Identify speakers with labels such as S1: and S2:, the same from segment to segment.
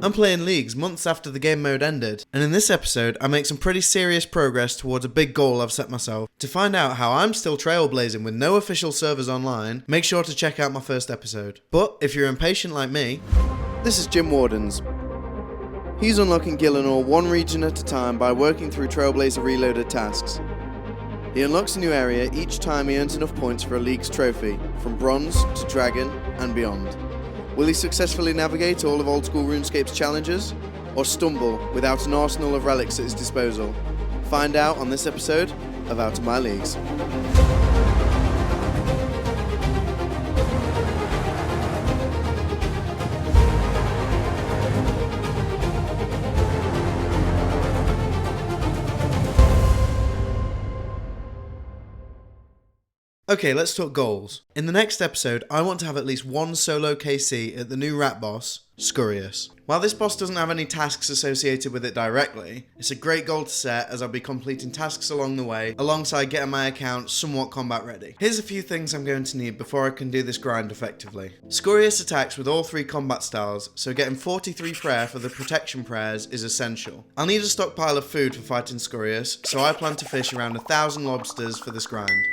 S1: I'm playing leagues months after the game mode ended, and in this episode I make some pretty serious progress towards a big goal I've set myself. To find out how I'm still trailblazing with no official servers online, make sure to check out my first episode. But if you're impatient like me, this is Jim Warden's. He's unlocking Gillinor one region at a time by working through Trailblazer Reloaded tasks. He unlocks a new area each time he earns enough points for a league's trophy, from bronze to dragon and beyond. Will he successfully navigate all of old school RuneScape's challenges, or stumble without an arsenal of relics at his disposal? Find out on this episode of Out of My Leagues. Okay, let's talk goals. In the next episode, I want to have at least one solo KC at the new rat boss, Scurious. While this boss doesn't have any tasks associated with it directly, it's a great goal to set as I'll be completing tasks along the way, alongside getting my account somewhat combat ready. Here's a few things I'm going to need before I can do this grind effectively. Scurious attacks with all three combat styles, so getting 43 prayer for the protection prayers is essential. I'll need a stockpile of food for fighting Scurious, so I plan to fish around 1,000 lobsters for this grind.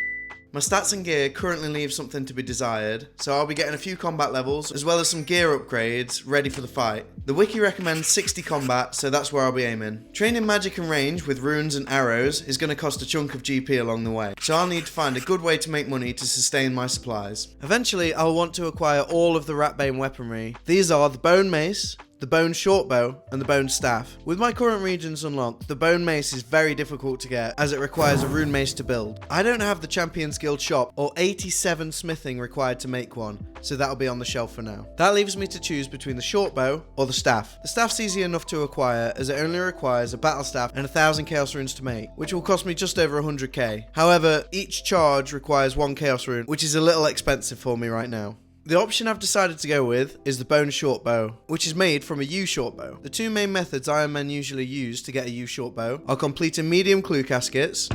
S1: My stats and gear currently leave something to be desired, so I'll be getting a few combat levels, as well as some gear upgrades ready for the fight. The wiki recommends 60 combat, so that's where I'll be aiming. Training magic and range with runes and arrows is going to cost a chunk of GP along the way, so I'll need to find a good way to make money to sustain my supplies. Eventually, I'll want to acquire all of the Ratbane weaponry. These are the Bone Mace, the Bone Shortbow, and the Bone Staff. With my current regions unlocked, the Bone Mace is very difficult to get, as it requires a rune mace to build. I don't have the Champions Guild shop, or 87 smithing required to make one, so that'll be on the shelf for now. That leaves me to choose between the Shortbow or the Staff. The Staff's easy enough to acquire, as it only requires a Battle Staff and 1,000 Chaos Runes to make, which will cost me just over 100k. However, each charge requires 1 Chaos Rune, which is a little expensive for me right now. The option I've decided to go with is the Bone Shortbow, which is made from a yew shortbow. The two main methods Iron Men usually use to get a yew shortbow are completing medium clue caskets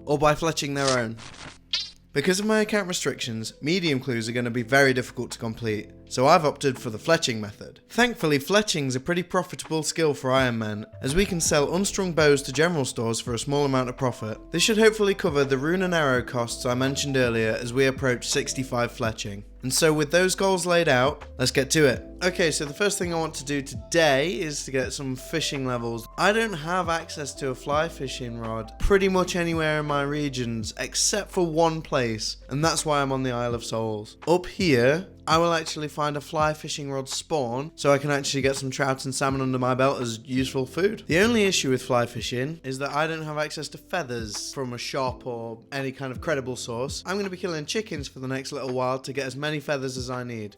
S1: or by fletching their own. Because of my account restrictions, medium clues are going to be very difficult to complete, so I've opted for the fletching method. Thankfully, fletching's a pretty profitable skill for Iron Men, as we can sell unstrung bows to general stores for a small amount of profit. This should hopefully cover the rune and arrow costs I mentioned earlier as we approach 65 fletching. And so with those goals laid out, let's get to it. Okay, so the first thing I want to do today is to get some fishing levels. I don't have access to a fly fishing rod pretty much anywhere in my regions except for one place, and that's why I'm on the Isle of Souls. Up here, I will actually find a fly fishing rod spawn so I can actually get some trout and salmon under my belt as useful food. The only issue with fly fishing is that I don't have access to feathers from a shop or any kind of credible source. I'm going to be killing chickens for the next little while to get as many feathers as I need.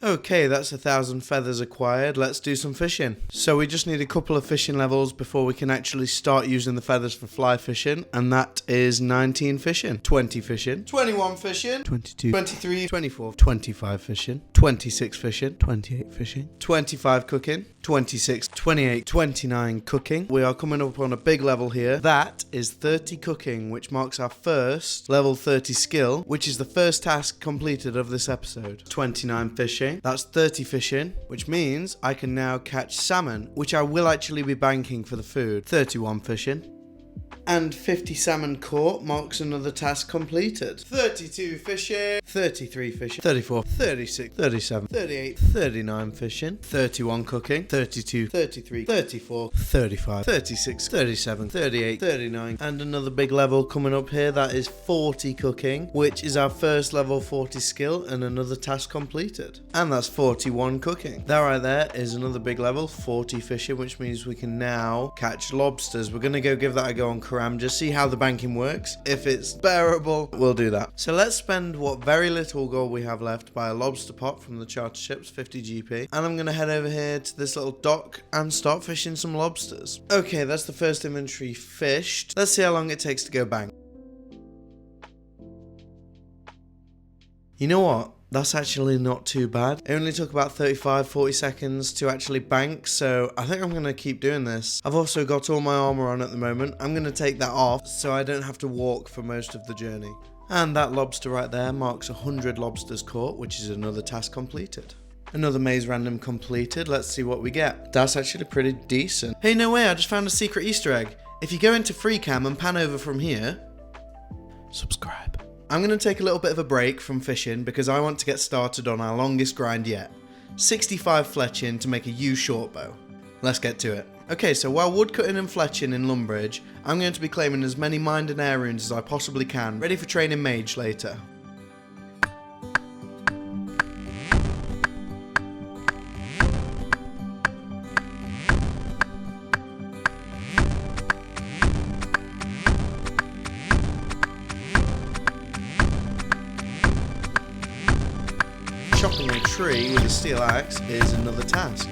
S1: Okay, that's 1,000 feathers acquired. Let's do some fishing. So we just need a couple of fishing levels before we can actually start using the feathers for fly fishing, and that is 19 fishing, 20 fishing, 21 fishing, 22, 23, 24, 25 fishing, 26 fishing, 28 fishing, 25 cooking, 26, 28, 29 cooking. We are coming up on a big level here. That is 30 cooking, which marks our first level 30 skill, which is the first task completed of this episode. 29 fishing. That's 30 fishing, which means I can now catch salmon, which I will actually be banking for the food. 31 fishing. And 50 salmon caught marks another task completed. 32 fishing, 33 fishing, 34, 36, 37, 38, 39 fishing, 31 cooking, 32, 33, 34, 35, 36, 37, 38, 39, and another big level coming up here. That is 40 cooking, which is our first level 40 skill and another task completed. And that's 41 cooking. That right there is another big level, 40 fishing, which means we can now catch lobsters. We're going to go give that a go on just see how the banking works. If it's bearable, we'll do that. So let's spend what very little gold we have left by a lobster pot from the charter ships, 50 GP, and I'm going to head over here to this little dock and start fishing some lobsters. Okay, that's the first inventory fished. Let's see how long it takes to go bang. You know what? That's actually not too bad. It only took about 35-40 seconds to actually bank, so I think I'm going to keep doing this. I've also got all my armor on at the moment. I'm going to take that off so I don't have to walk for most of the journey. And that lobster right there marks 100 lobsters caught, which is another task completed. Another maze random completed. Let's see what we get. That's actually pretty decent. Hey, no way, I just found a secret Easter egg. If you go into free cam and pan over from here, subscribe. I'm going to take a little bit of a break from fishing because I want to get started on our longest grind yet. 65 fletching to make a U short bow. Let's get to it. Okay, so while woodcutting and fletching in Lumbridge, I'm going to be claiming as many mind and air runes as I possibly can, ready for training mage later. Chopping a tree with a steel axe is another task.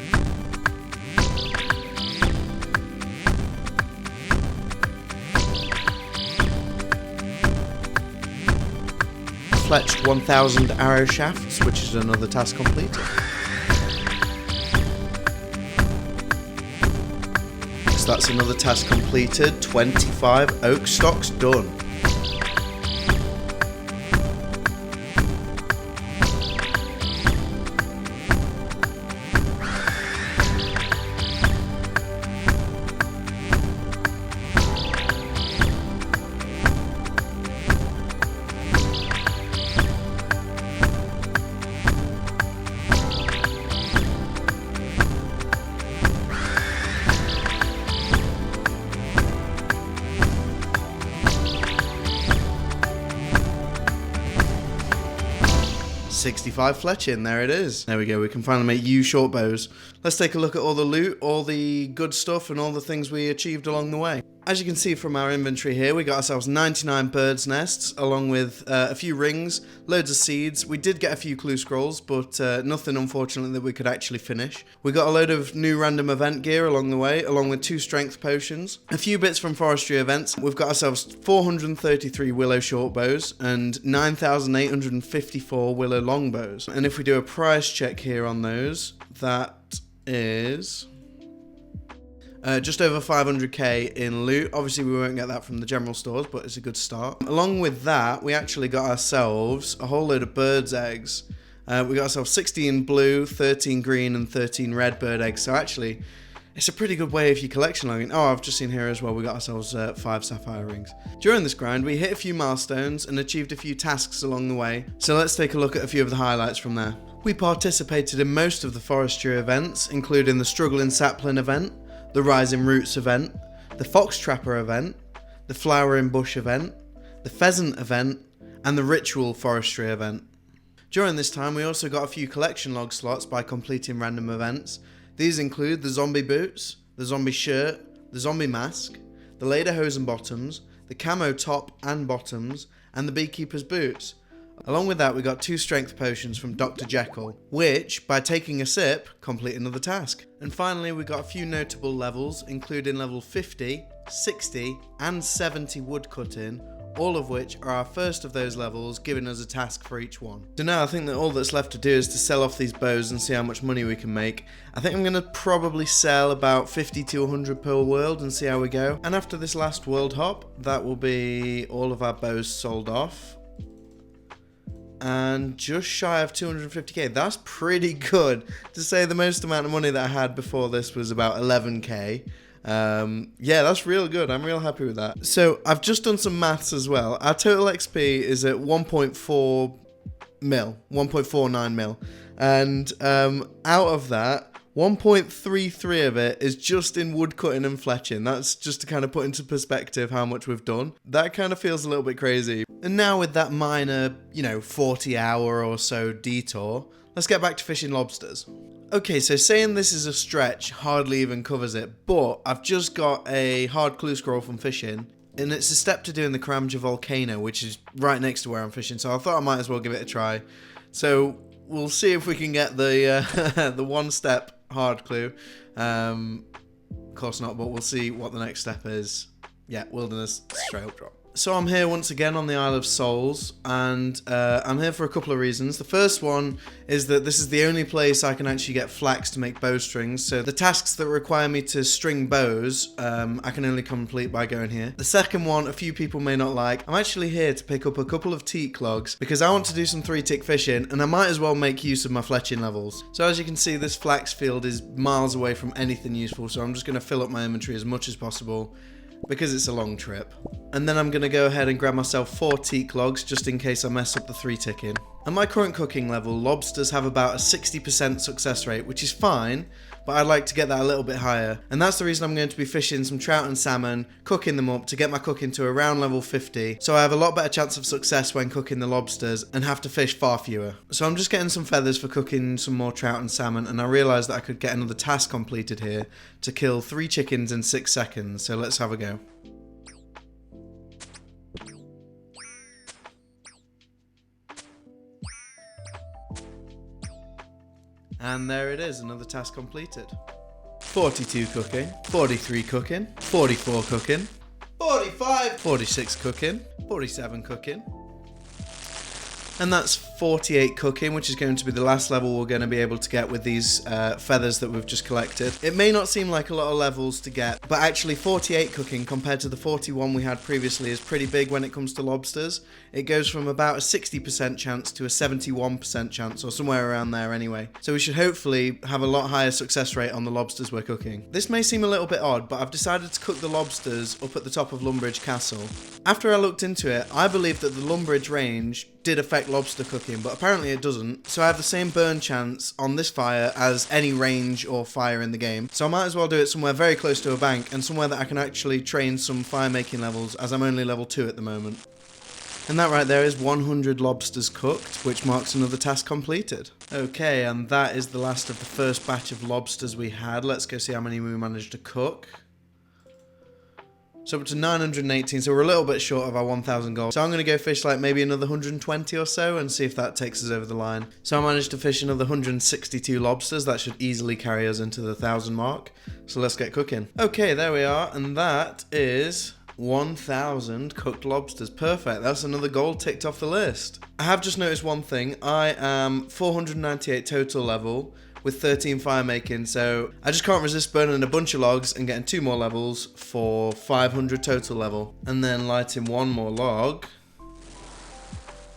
S1: Fletched 1000 arrow shafts, which is another task completed. So that's another task completed. 25 oak stocks done. $65 fletching, there it is. There we go, we can finally make U short bows. Let's take a look at all the loot, all the good stuff and all the things we achieved along the way. As you can see from our inventory here, we got ourselves 99 birds' nests, along with a few rings, loads of seeds. We did get a few clue scrolls, but nothing, unfortunately, that we could actually finish. We got a load of new random event gear along the way, along with 2 strength potions. A few bits from forestry events. We've got ourselves 433 willow short bows and 9,854 willow long bows. And if we do a price check here on those, that is just over 500k in loot. Obviously we won't get that from the general stores, but it's a good start. Along with that, we actually got ourselves a whole load of birds' eggs. We got ourselves 16 blue, 13 green and 13 red bird eggs. So actually it's a pretty good way if you collection logging. Oh, I've just seen here as well, we got ourselves 5 sapphire rings. During this grind, we hit a few milestones and achieved a few tasks along the way. So let's take a look at a few of the highlights from there. We participated in most of the forestry events, including the Struggling Sapling event, the Rising Roots event, the Fox Trapper event, the Flowering Bush event, the Pheasant event, and the Ritual Forestry event. During this time, we also got a few collection log slots by completing random events. These include the Zombie Boots, the Zombie Shirt, the Zombie Mask, the Lederhosen Bottoms, the Camo Top and Bottoms, and the Beekeeper's Boots. Along with that, we got 2 strength potions from Dr. Jekyll, which, by taking a sip, complete another task. And finally, we got a few notable levels, including level 50, 60, and 70 woodcutting, all of which are our first of those levels, giving us a task for each one. So now I think that all that's left to do is to sell off these bows and see how much money we can make. I think I'm going to probably sell about 50 to 100 per world and see how we go. And after this last world hop, that will be all of our bows sold off. And just shy of 250k. That's pretty good. To say the most amount of money that I had before this was about 11k. Yeah, that's real good. I'm real happy with that. So I've just done some maths as well. Our total XP is at 1.4 mil, 1.49 mil. And out of that, 1.33 of it is just in woodcutting and fletching. That's just to kind of put into perspective how much we've done. That kind of feels a little bit crazy. And now with that minor, 40 hour or so detour, let's get back to fishing lobsters. Okay, so saying this is a stretch hardly even covers it, but I've just got a hard clue scroll from fishing, and it's a step to doing the Karamja volcano, which is right next to where I'm fishing, so I thought I might as well give it a try. So we'll see if we can get the the one step hard clue. Of course not, but we'll see what the next step is. Yeah, wilderness straight up drop. So I'm here once again on the Isle of Souls, and I'm here for a couple of reasons. The first one is that this is the only place I can actually get flax to make bowstrings, so the tasks that require me to string bows, I can only complete by going here. The second one, a few people may not like, I'm actually here to pick up a couple of teak logs, because I want to do some 3-tick fishing, and I might as well make use of my fletching levels. So as you can see, this flax field is miles away from anything useful, so I'm just going to fill up my inventory as much as possible, because it's a long trip. And then I'm going to go ahead and grab myself 4 teak logs just in case I mess up the 3-ticking. At my current cooking level, lobsters have about a 60% success rate, which is fine, but I'd like to get that a little bit higher. And that's the reason I'm going to be fishing some trout and salmon, cooking them up to get my cooking to around level 50, so I have a lot better chance of success when cooking the lobsters and have to fish far fewer. So I'm just getting some feathers for cooking some more trout and salmon, and I realised that I could get another task completed here to kill 3 chickens in 6 seconds, so let's have a go. And there it is, another task completed. 42 cooking, 43 cooking, 44 cooking, 45, 46 cooking, 47 cooking. And that's 48 cooking, which is going to be the last level we're going to be able to get with these feathers that we've just collected. It may not seem like a lot of levels to get, but actually 48 cooking compared to the 41 we had previously is pretty big when it comes to lobsters. It goes from about a 60% chance to a 71% chance, or somewhere around there anyway. So we should hopefully have a lot higher success rate on the lobsters we're cooking. This may seem a little bit odd, but I've decided to cook the lobsters up at the top of Lumbridge Castle. After I looked into it, I believe that the Lumbridge range did affect lobster cooking, but apparently it doesn't. So I have the same burn chance on this fire as any range or fire in the game. So I might as well do it somewhere very close to a bank and somewhere that I can actually train some fire making levels, as I'm only level 2 at the moment. And that right there is 100 lobsters cooked, which marks another task completed. Okay, and that is the last of the first batch of lobsters we had. Let's go see how many we managed to cook. So up to 918, so we're a little bit short of our 1,000 goal. So I'm going to go fish like maybe another 120 or so and see if that takes us over the line. So I managed to fish another 162 lobsters. That should easily carry us into the 1,000 mark. So let's get cooking. Okay, there we are, and that is 1,000 cooked lobsters. Perfect, that's another goal ticked off the list. I have just noticed one thing. I am 498 total level with 13 fire making, so I just can't resist burning a bunch of logs and getting 2 more levels for 500 total level. And then lighting 1 more log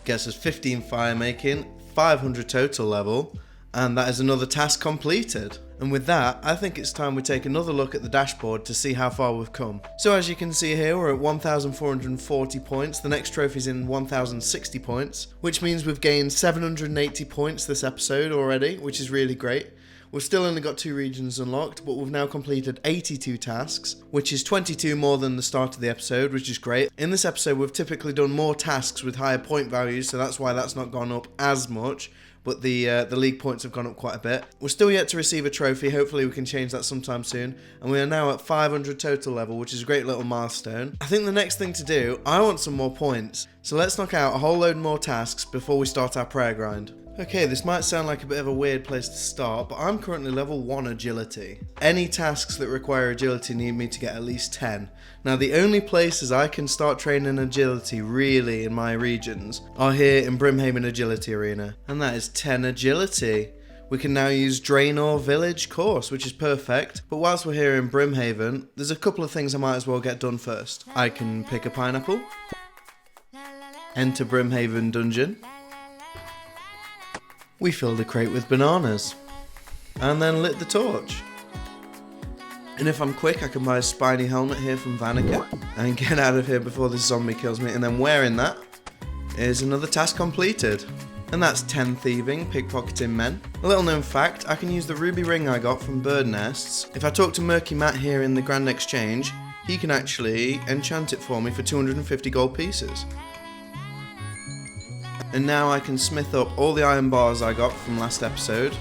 S1: gets us 15 fire making, 500 total level, and that is another task completed. And with that, I think it's time we take another look at the dashboard to see how far we've come. So as you can see here, we're at 1,440 points. The next trophy's in 1,060 points, which means we've gained 780 points this episode already, which is really great. We've still only got 2 regions unlocked, but we've now completed 82 tasks, which is 22 more than the start of the episode, which is great. In this episode, we've typically done more tasks with higher point values, so that's why that's not gone up as much. But the league points have gone up quite a bit. We're still yet to receive a trophy. Hopefully we can change that sometime soon. And we are now at 500 total level, which is a great little milestone. I think the next thing to do, I want some more points. So let's knock out a whole load more tasks before we start our prayer grind. Okay, this might sound like a bit of a weird place to start, but I'm currently level 1 agility. Any tasks that require agility need me to get at least 10. Now the only places I can start training agility really in my regions are here in Brimhaven Agility Arena, and that is 10 agility. We can now use Draenor Village course, which is perfect, but whilst we're here in Brimhaven, there's a couple of things I might as well get done first. I can pick a pineapple, enter Brimhaven Dungeon, we filled a crate with bananas, and then lit the torch. And if I'm quick, I can buy a spiny helmet here from Vanica and get out of here before this zombie kills me, and then wearing that is another task completed. And that's 10 thieving, pickpocketing men. A little known fact, I can use the ruby ring I got from bird nests. If I talk to Murky Matt here in the Grand Exchange, he can actually enchant it for me for 250 gold pieces. And now I can smith up all the iron bars I got from last episode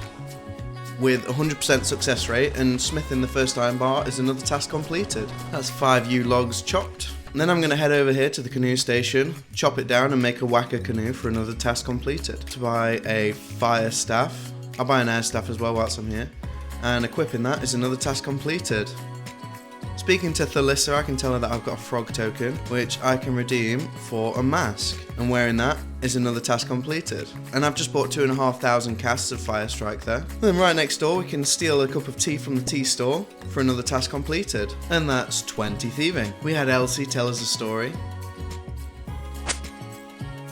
S1: with 100% success rate, and smithing the first iron bar is another task completed. That's 5 yew logs chopped. And then I'm going to head over here to the canoe station, chop it down and make a whacker canoe for another task completed. To buy a fire staff, I'll buy an air staff as well whilst I'm here, and equipping that is another task completed. Let's Speaking to Thalissa, I can tell her that I've got a frog token, which I can redeem for a mask. And wearing that is another task completed. And I've just bought 2,500 casts of Fire Strike there. And then right next door, we can steal a cup of tea from the tea store for another task completed. And that's 20 thieving. We had Elsie tell us a story.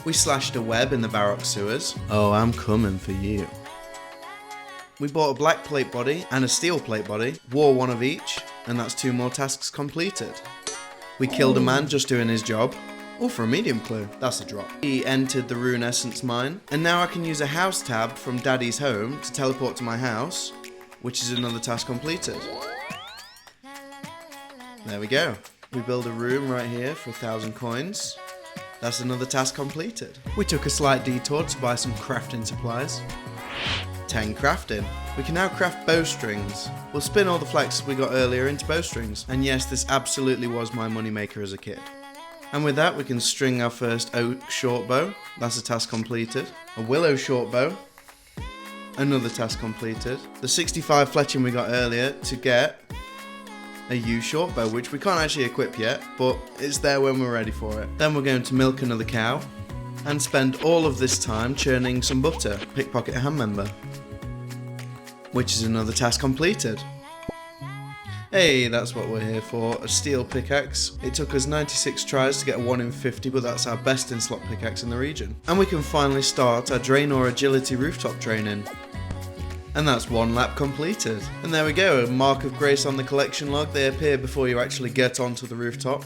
S1: We slashed a web in the Barrock sewers. Oh, I'm coming for you. We bought a black plate body and a steel plate body, wore one of each, and that's 2 more tasks completed. We killed a man just doing his job. Oh, for a medium clue, that's a drop. He entered the Rune Essence mine, and now I can use a house tab from Daddy's home to teleport to my house, which is another task completed. There we go. We build a room right here for 1,000 coins. That's another task completed. We took a slight detour to buy some crafting supplies. 10 crafting. We can now craft bowstrings. We'll spin all the flax we got earlier into bowstrings. And yes, this absolutely was my moneymaker as a kid. And with that, we can string our first oak shortbow. That's a task completed. A willow shortbow. Another task completed. The 65 fletching we got earlier to get a yew shortbow, which we can't actually equip yet, but it's there when we're ready for it. Then we're going to milk another cow and spend all of this time churning some butter. Pickpocket a hand member, which is another task completed. Hey, that's what we're here for, a steel pickaxe. It took us 96 tries to get a 1 in 50, but that's our best in slot pickaxe in the region. And we can finally start our Draenor agility rooftop training. And that's 1 lap completed. And there we go, a mark of grace on the collection log. They appear before you actually get onto the rooftop.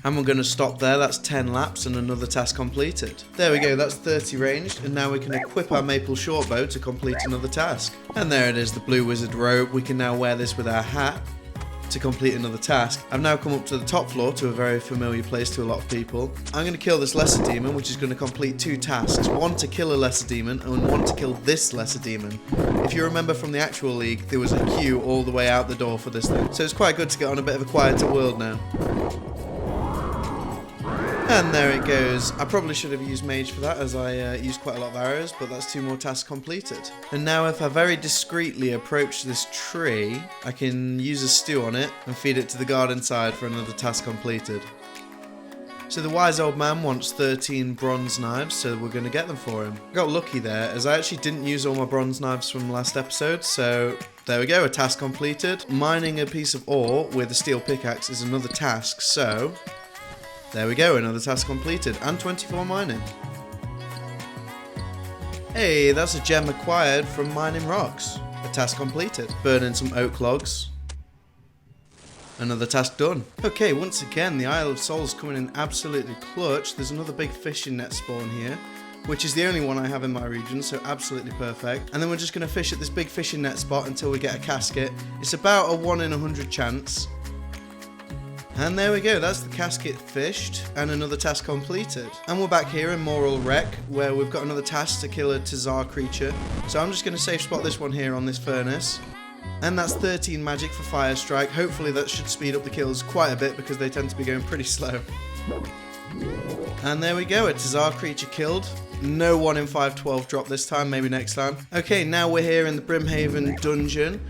S1: And we're going to stop there, that's 10 laps and another task completed. There we go, that's 30 ranged, and now we can equip our maple shortbow to complete another task. And there it is, the blue wizard robe. We can now wear this with our hat to complete another task. I've now come up to the top floor, to a very familiar place to a lot of people. I'm going to kill this lesser demon, which is going to complete 2 tasks. 1 to kill a lesser demon, and 1 to kill this lesser demon. If you remember from the actual league, there was a queue all the way out the door for this thing. So it's quite good to get on a bit of a quieter world now. And there it goes. I probably should have used mage for that, as I used quite a lot of arrows, but that's 2 more tasks completed. And now if I very discreetly approach this tree, I can use a stew on it and feed it to the garden side for another task completed. So the wise old man wants 13 bronze knives, so we're going to get them for him. I got lucky there, as I actually didn't use all my bronze knives from last episode, so there we go, a task completed. Mining a piece of ore with a steel pickaxe is another task, so there we go, another task completed, and 24 mining. Hey, that's a gem acquired from mining rocks. A task completed. Burning some oak logs. Another task done. Okay, once again, the Isle of Souls coming in absolutely clutch. There's another big fishing net spawn here, which is the only one I have in my region, so absolutely perfect. And then we're just going to fish at this big fishing net spot until we get a casket. It's about a 1 in 100 chance. And there we go, that's the casket fished, and another task completed. And we're back here in Moral Wreck, where we've got another task to kill a Tazar creature. So I'm just going to safe spot this one here on this furnace. And that's 13 magic for Fire Strike. Hopefully that should speed up the kills quite a bit, because they tend to be going pretty slow. And there we go, a Tazar creature killed. No 1 in 512 drop this time, maybe next time. Okay, now we're here in the Brimhaven dungeon.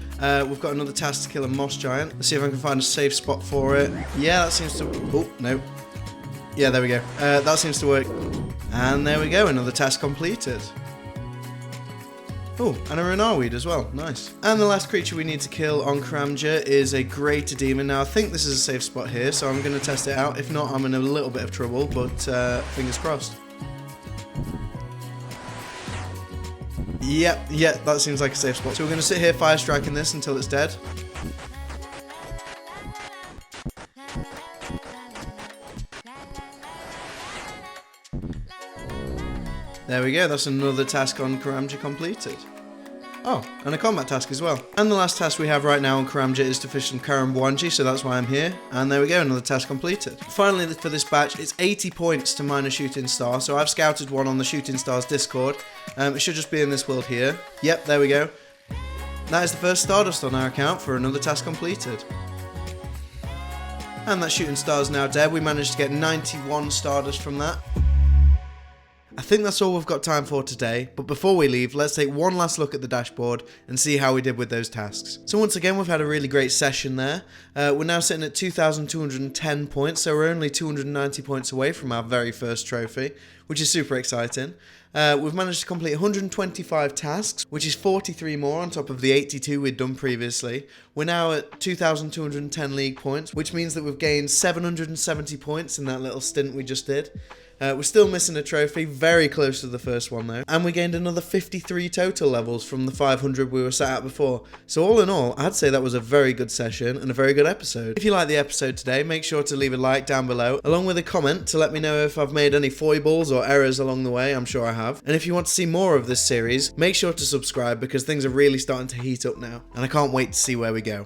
S1: We've got another task to kill a moss giant. Let's see if I can find a safe spot for it. Yeah, that seems to... Oh, no. Yeah, there we go. That seems to work. And there we go, another task completed. Oh, and a Renarweed as well. Nice. And the last creature we need to kill on Karamja is a Greater Demon. Now, I think this is a safe spot here, so I'm going to test it out. If not, I'm in a little bit of trouble, but fingers crossed. Yep, that seems like a safe spot. So we're going to sit here fire striking this until it's dead. There we go, that's another task on Karamja completed. Oh, and a combat task as well. And the last task we have right now on Karamja is to fish some Karambwanji, so that's why I'm here. And there we go, another task completed. Finally, for this batch, it's 80 points to mine a shooting star. So I've scouted one on the Shooting Stars Discord. It should just be in this world here. Yep, there we go. That is the first Stardust on our account for another task completed. And that Shooting Star is now dead. We managed to get 91 Stardust from that. I think that's all we've got time for today, but before we leave, let's take one last look at the dashboard and see how we did with those tasks. So once again, we've had a really great session there. We're now sitting at 2,210 points, so we're only 290 points away from our very first trophy, which is super exciting. We've managed to complete 125 tasks, which is 43 more on top of the 82 we'd done previously. We're now at 2,210 league points, which means that we've gained 770 points in that little stint we just did. We're still missing a trophy, very close to the first one though, and we gained another 53 total levels from the 500 we were sat at before. So all in all, I'd say that was a very good session and a very good episode. If you liked the episode today, make sure to leave a like down below, along with a comment to let me know if I've made any foibles or errors along the way. I'm sure I have. And if you want to see more of this series, make sure to subscribe because things are really starting to heat up now, and I can't wait to see where we go.